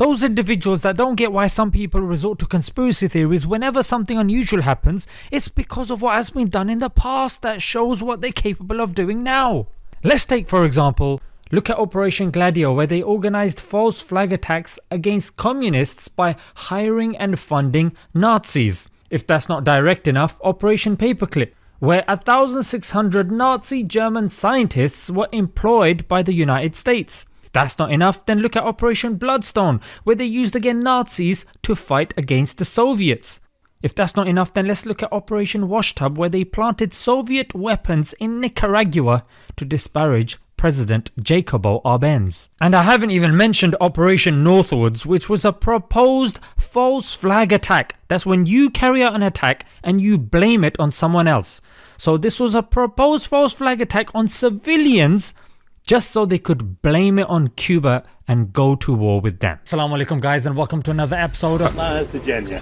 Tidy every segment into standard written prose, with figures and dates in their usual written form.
Those individuals that don't get why some people resort to conspiracy theories whenever something unusual happens, it's because of what has been done in the past that shows what they're capable of doing now. Let's take, for example, look at Operation Gladio, where they organized false flag attacks against communists by hiring and funding Nazis. If that's not direct enough, Operation Paperclip, where 1,600 Nazi German scientists were employed by the United States. If that's not enough, then look at Operation Bloodstone, where they used again Nazis to fight against the Soviets. If that's not enough, then let's look at Operation Washtub, where they planted Soviet weapons in Nicaragua to disparage President Jacobo Arbenz. And I haven't even mentioned Operation Northwoods, which was a proposed false flag attack. That's when you carry out an attack and you blame it on someone else. So this was a proposed false flag attack on civilians just so they could blame it on Cuba and go to war with them. Assalamu alaikum guys, and welcome to another episode of Jannah.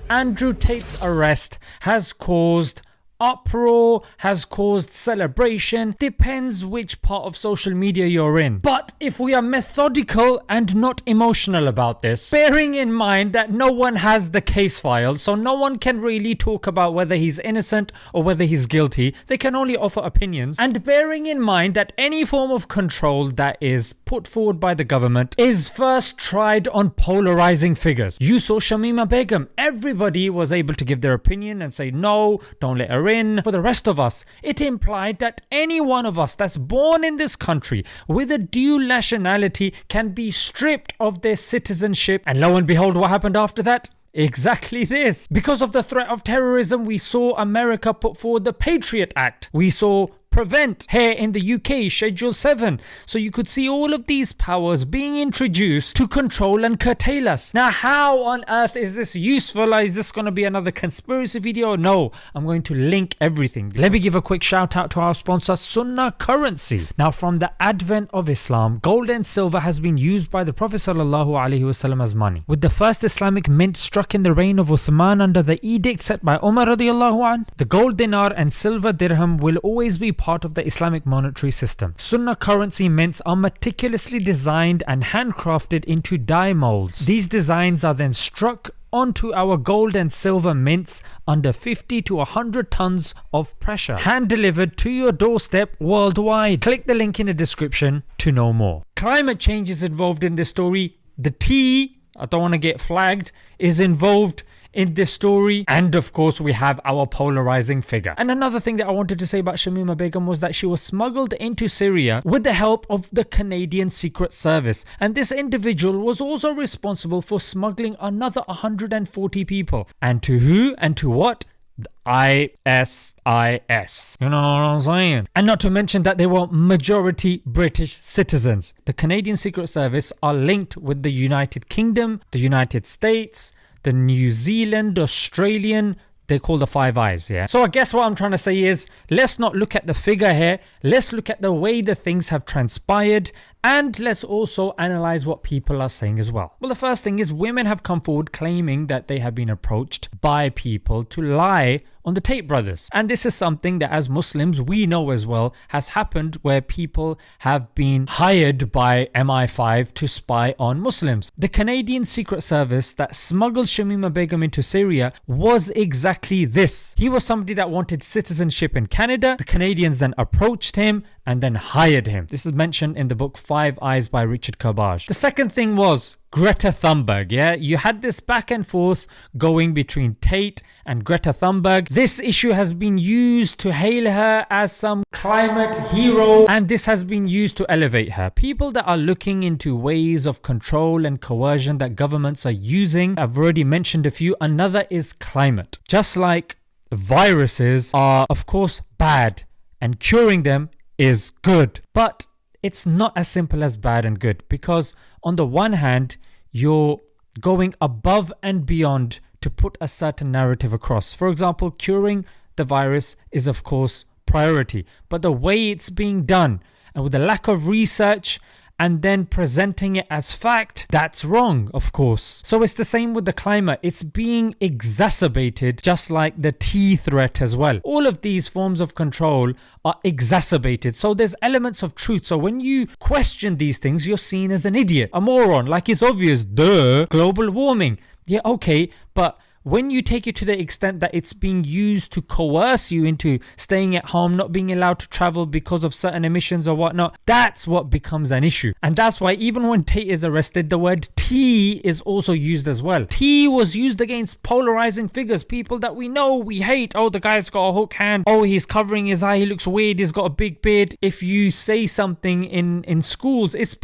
Andrew Tate's arrest has caused uproar, has caused celebration, depends which part of social media you're in. But if we are methodical and not emotional about this, bearing in mind that no one has the case filed, so no one can really talk about whether he's innocent or whether he's guilty, they can only offer opinions, and bearing in mind that any form of control that is put forward by the government is first tried on polarizing figures. You saw Shamima Begum, everybody was able to give their opinion and say no, don't let her in. For the rest of us, it implied that any one of us that's born in this country with a dual nationality can be stripped of their citizenship. And lo and behold, what happened after that? Exactly this. Because of the threat of terrorism, we saw America put forward the Patriot Act. We saw Prevent here in the UK, Schedule 7. So you could see all of these powers being introduced to control and curtail us. Now, how on earth is this useful? Is this going to be another conspiracy video? No, I'm going to link everything. Let me give a quick shout out to our sponsor, Sunnah Currency. Now, from the advent of Islam, gold and silver has been used by the Prophet ﷺ as money. With the first Islamic mint struck in the reign of Uthman under the edict set by Umar radiallahu anh, the gold dinar and silver dirham will always be part of the Islamic monetary system. Sunnah Currency mints are meticulously designed and handcrafted into die molds. These designs are then struck onto our gold and silver mints under 50 to 100 tons of pressure, hand delivered to your doorstep worldwide. Click the link in the description to know more. Climate change is involved in this story. The T, I don't want to get flagged, is involved in this story, and of course we have our polarizing figure. And another thing that I wanted to say about Shamima Begum was that she was smuggled into Syria with the help of the Canadian Secret Service, and this individual was also responsible for smuggling another 140 people. And to who and to what? The ISIS. You know what I'm saying? And not to mention that they were majority British citizens. The Canadian Secret Service are linked with the United Kingdom, the United States, the New Zealand, Australian, they call the Five Eyes, yeah? So I guess what I'm trying to say is, let's not look at the figure here, let's look at the way the things have transpired, and let's also analyze what people are saying as well. Well, the first thing is women have come forward claiming that they have been approached by people to lie on the Tate brothers. And this is something that as Muslims we know as well has happened, where people have been hired by MI5 to spy on Muslims. The Canadian Secret Service that smuggled Shamima Begum into Syria was exactly this. He was somebody that wanted citizenship in Canada. The Canadians then approached him and then hired him. This is mentioned in the book Five Eyes by Richard Kabaj. The second thing was Greta Thunberg, yeah? You had this back and forth going between Tate and Greta Thunberg. This issue has been used to hail her as some climate hero, and this has been used to elevate her. People that are looking into ways of control and coercion that governments are using, I've already mentioned a few. Another is climate. Just like viruses are, of course, bad, and curing them is good. But it's not as simple as bad and good, because on the one hand, you're going above and beyond to put a certain narrative across. For example, curing the virus is of course priority, but the way it's being done and with the lack of research and then presenting it as fact, that's wrong, of course. So it's the same with the climate. It's being exacerbated, just like the tea threat as well. All of these forms of control are exacerbated. So there's elements of truth. So when you question these things, you're seen as an idiot, a moron, like it's obvious, duh, global warming. Yeah, okay, but when you take it to the extent that it's being used to coerce you into staying at home, not being allowed to travel because of certain emissions or whatnot, that's what becomes an issue. And that's why even when Tate is arrested, the word T is also used as well. T was used against polarizing figures, people that we know, we hate. Oh, the guy's got a hook hand. Oh, he's covering his eye. He looks weird. He's got a big beard. If you say something in schools, it's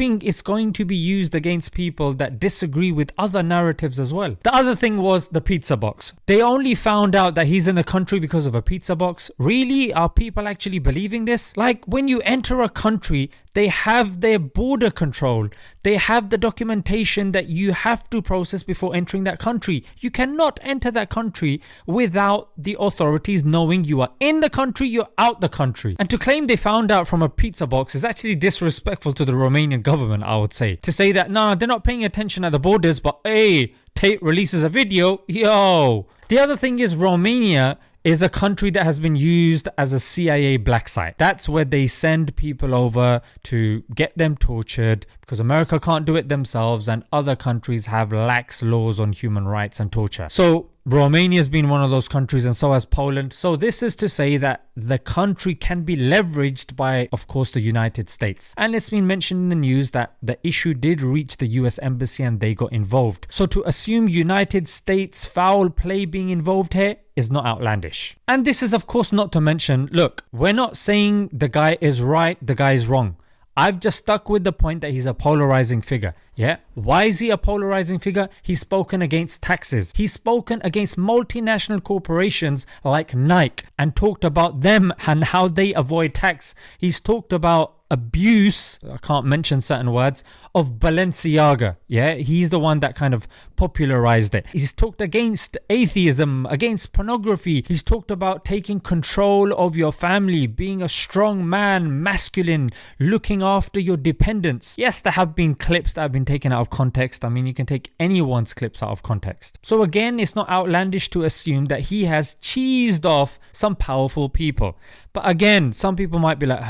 going to be used against people that disagree with other narratives as well. The other thing was the pizza box. They only found out that he's in the country because of a pizza box. Really? Are people actually believing this? Like, when you enter a country, they have their border control. They have the documentation that you have to process before entering that country. You cannot enter that country without the authorities knowing you are in the country, you're out the country. And to claim they found out from a pizza box is actually disrespectful to the Romanian government, I would say. To say that, no, they're not paying attention at the borders, but hey, Tate releases a video, yo. The other thing is, Romania is a country that has been used as a CIA black site. That's where they send people over to get them tortured because America can't do it themselves and other countries have lax laws on human rights and torture. So Romania has been one of those countries, and so has Poland. So this is to say that the country can be leveraged by, of course, the United States. And it's been mentioned in the news that the issue did reach the US Embassy and they got involved. So to assume United States foul play being involved here is not outlandish. And this is, of course, not to mention, look, we're not saying the guy is right, the guy is wrong. I've just stuck with the point that he's a polarizing figure. Yeah. Why is he a polarizing figure? He's spoken against taxes. He's spoken against multinational corporations like Nike and talked about them and how they avoid tax. He's talked about abuse, I can't mention certain words, of Balenciaga. Yeah, he's the one that kind of popularized it. He's talked against atheism, against pornography. He's talked about taking control of your family, being a strong man, masculine, looking after your dependents. Yes, there have been clips that have been taken out of context. I mean, you can take anyone's clips out of context. So again, it's not outlandish to assume that he has cheesed off some powerful people. But again, some people might be like,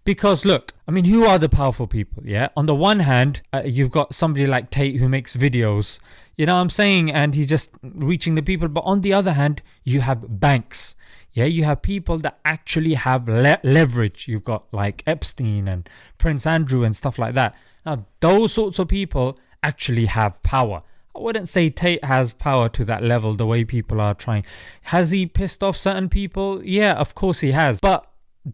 because look, I mean, who are the powerful people? Yeah. On the one hand, you've got somebody like Tate who makes videos, you know what I'm saying? And he's just reaching the people. But on the other hand, you have banks. Yeah. You have people that actually have leverage. You've got like Epstein and Prince Andrew and stuff like that. Now, those sorts of people actually have power. I wouldn't say Tate has power to that level the way people are trying. Has he pissed off certain people? Yeah, of course he has. But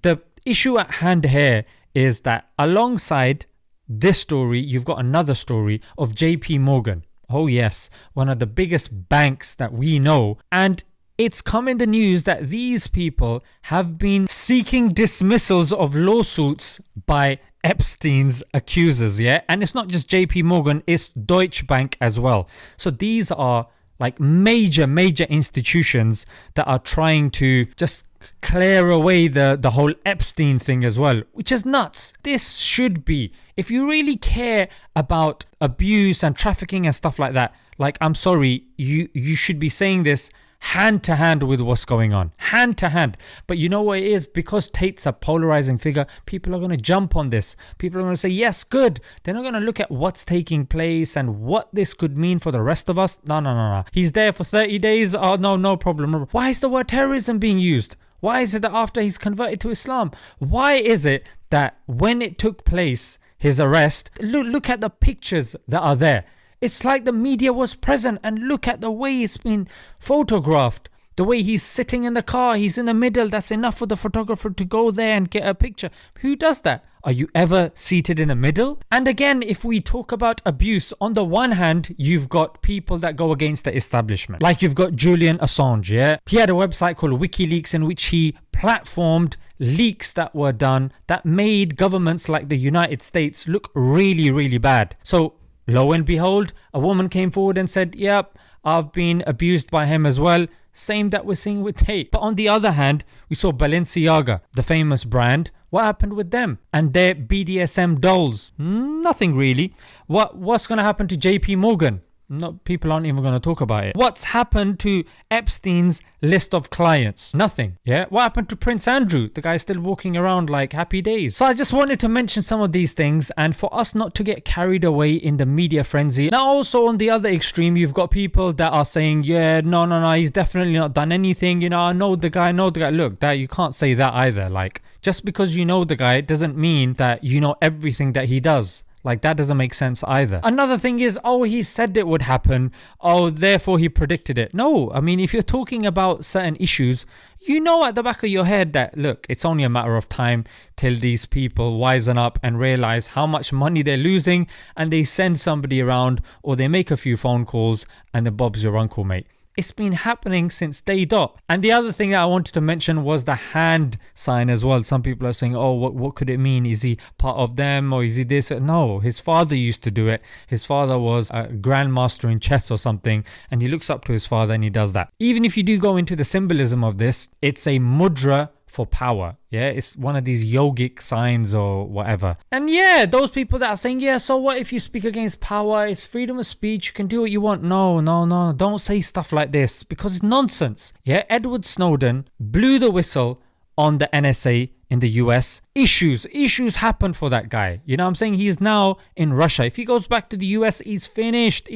the issue at hand here is that alongside this story, you've got another story of JP Morgan. Oh yes, one of the biggest banks that we know. And it's come in the news that these people have been seeking dismissals of lawsuits by Epstein's accusers, yeah? And it's not just JP Morgan, it's Deutsche Bank as well. So these are like major institutions that are trying to just clear away the whole Epstein thing as well, which is nuts. This should be, if you really care about abuse and trafficking and stuff like that, like, I'm sorry, you should be saying this hand to hand with what's going on, hand to hand. But you know what it is? Because Tate's a polarizing figure, people are going to jump on this. People are going to say, yes, good. They're not going to look at what's taking place and what this could mean for the rest of us. No. He's there for 30 days. Oh, no problem. Why is the word terrorism being used? Why is it that after he's converted to Islam? Why is it that when it took place, his arrest, look at the pictures that are there. It's like the media was present, and look at the way it's been photographed. The way he's sitting in the car, he's in the middle. That's enough for the photographer to go there and get a picture. Who does that? Are you ever seated in the middle? And again, if we talk about abuse, on the one hand, you've got people that go against the establishment. Like you've got Julian Assange, yeah? He had a website called WikiLeaks in which he platformed leaks that were done that made governments like the United States look really bad. So lo and behold, a woman came forward and said, yep, I've been abused by him as well. Same that we're seeing with Tate. But on the other hand, we saw Balenciaga, the famous brand. What happened with them? And their BDSM dolls? Nothing really. What's going to happen to JP Morgan? No, people aren't even going to talk about it. What's happened to Epstein's list of clients? Nothing. Yeah. What happened to Prince Andrew? The guy's still walking around like happy days. So I just wanted to mention some of these things, and for us not to get carried away in the media frenzy. Now also on the other extreme, you've got people that are saying, yeah, no, he's definitely not done anything. I know the guy. Look, that you can't say that either. Like, just because you know the guy doesn't mean that you know everything that he does. Like, that doesn't make sense either. Another thing is, he said it would happen. Therefore he predicted it. No, I mean, if you're talking about certain issues, you know at the back of your head that, look, it's only a matter of time till these people wisen up and realize how much money they're losing, and they send somebody around, or they make a few phone calls, and then Bob's your uncle, mate. It's been happening since day dot. And the other thing that I wanted to mention was the hand sign as well. Some people are saying, what could it mean? Is he part of them, or is he this? No, his father used to do it. His father was a grandmaster in chess or something, and he looks up to his father and he does that. Even if you do go into the symbolism of this, it's a mudra for power. Yeah, it's one of these yogic signs or whatever. And yeah, those people that are saying, yeah, so what if you speak against power? It's freedom of speech. You can do what you want. No. Don't say stuff like this, because it's nonsense. Yeah, Edward Snowden blew the whistle on the NSA in the US. Issues happened for that guy. You know what I'm saying? He is now in Russia. If he goes back to the US, he's finished.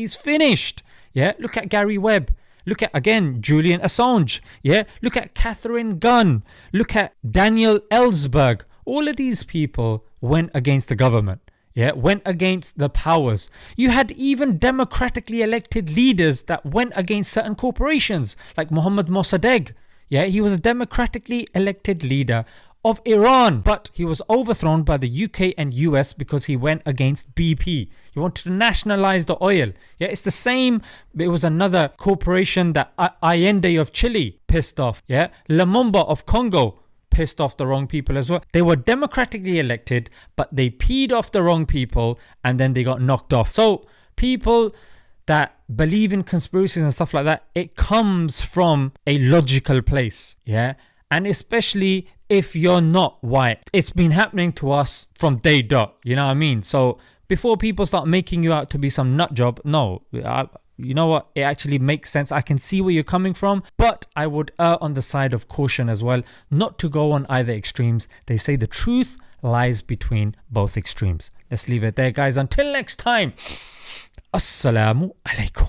Yeah, look at Gary Webb. Look at, again, Julian Assange. Yeah, look at Catherine Gunn. Look at Daniel Ellsberg. All of these people went against the government. Yeah, went against the powers. You had even democratically elected leaders that went against certain corporations, like Mohammad Mossadegh. Yeah, he was a democratically elected leader of Iran, but he was overthrown by the UK and US because he went against BP. He wanted to nationalize the oil. Yeah, it's the same. It was another corporation that Allende of Chile pissed off. Yeah, Lumumba of Congo pissed off the wrong people as well. They were democratically elected, but they peed off the wrong people, and then they got knocked off. So people that believe in conspiracies and stuff like that, it comes from a logical place. Yeah, and especially if you're not white. It's been happening to us from day dot. You know what I mean? So before people start making you out to be some nut job, no, you know what? It actually makes sense. I can see where you're coming from, but I would err on the side of caution as well, not to go on either extremes. They say the truth lies between both extremes. Let's leave it there, guys. Until next time, Assalamu alaikum.